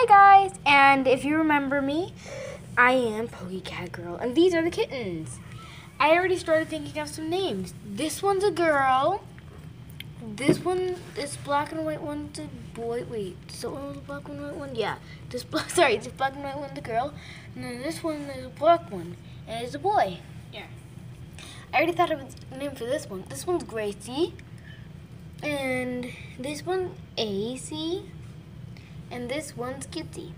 Hi guys, and if you remember me, I am Cat Girl, and these are the kittens. I already started thinking of some names. This one's a girl. This one, this black and white one's a boy. Wait, so one was a black and white one? Yeah. This black and white one's a girl, and then this one is a black one, and it's a boy. Yeah. I already thought of a name for this one. This one's Gracie, and this one's AC. And this one's Kitty.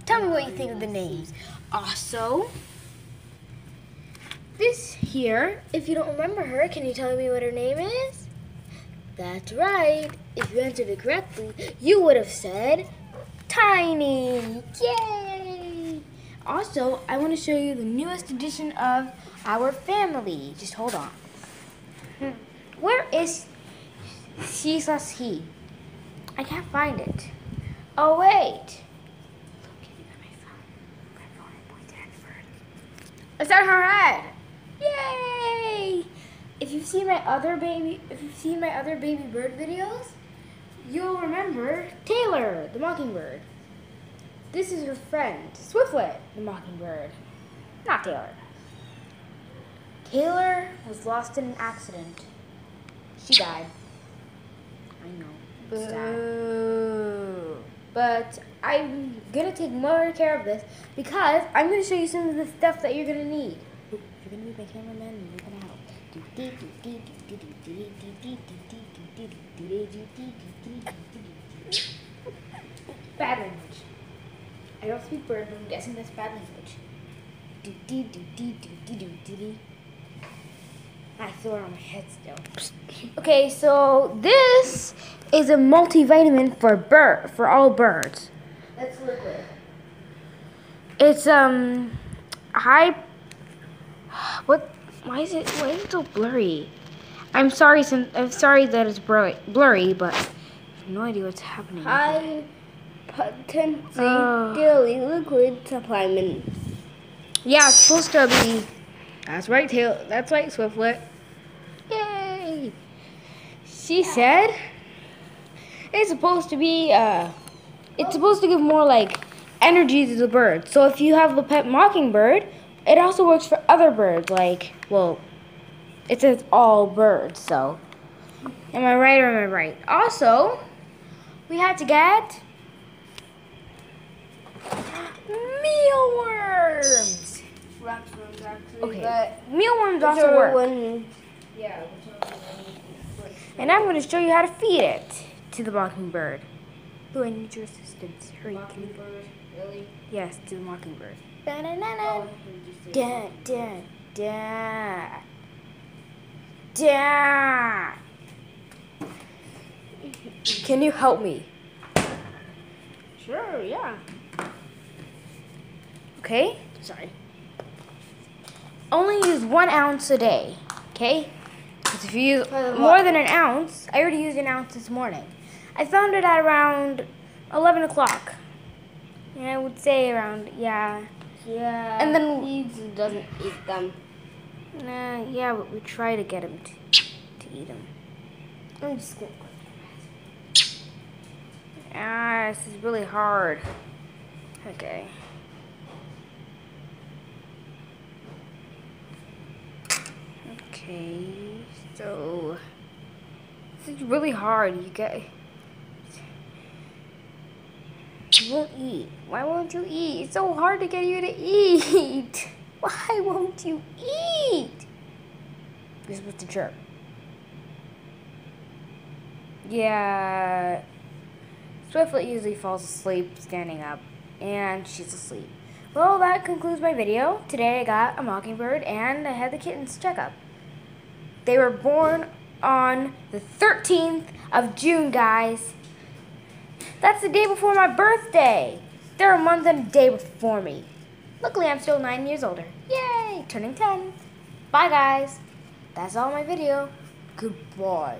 Tell me what you think of the names. Also, this here, if you don't remember her, can you tell me what her name is? That's right. If you answered it correctly, you would have said Tiny. Yay! Also, I want to show you the newest edition of our family. Just hold on. Where is he? I can't find it. Oh, wait. It's on her head. Yay! If you've seen my other baby bird videos, you'll remember Taylor, the mockingbird. This is her friend, Swiftlet, the mockingbird. Not Taylor. Taylor was lost in an accident. She died. I know. Boo. But I'm gonna take more care of this because I'm gonna show you some of the stuff that you're gonna need. You're gonna be my cameraman and you're gonna help. Bad language. I don't speak bird, but I'm guessing that's bad language. I feel it on my head still. Okay, so this is a multivitamin for all birds. That's liquid. It's why is it so blurry? I'm sorry that it's blurry, but I have no idea what's happening. High potency daily liquid supplement. Yeah, it's supposed to be. That's right, That's right, Swiftlet. Yay! She said it's supposed to be. It's supposed to give more like energy to the bird. So if you have the pet mockingbird, it also works for other birds. Like, well, it says all birds. So, am I right or am I right? Also, we had to get mealworms. Waxworms, actually. Okay, but mealworms also work. Yeah. And I'm going to show you how to feed it to the mockingbird. Lou, I need your assistance. Hurry. Mockingbird, really? Yes, to the mockingbird. Oh, Da, da, da. Da. Can you help me? Sure, yeah. Okay? Sorry. Only use 1 ounce a day, okay? Because if you use more than an ounce, I already used an ounce this morning. I found it at around 11 o'clock. And I would say around, yeah. Yeah. And then he doesn't eat them. Nah, yeah, but we try to get him to eat them. I'm just gonna. This is really hard. Okay. Okay, so this is really hard. You won't eat. Why won't you eat? It's so hard to get you to eat. Why won't you eat? You're supposed to chirp. Yeah. Swiftlet usually falls asleep standing up, and she's asleep. Well, that concludes my video. Today I got a mockingbird, and I had the kittens check up. They were born on the 13th of June, guys. That's the day before my birthday. They're a month and a day before me. Luckily, I'm still 9 years older. Yay! Turning 10. Bye, guys. That's all my video. Goodbye.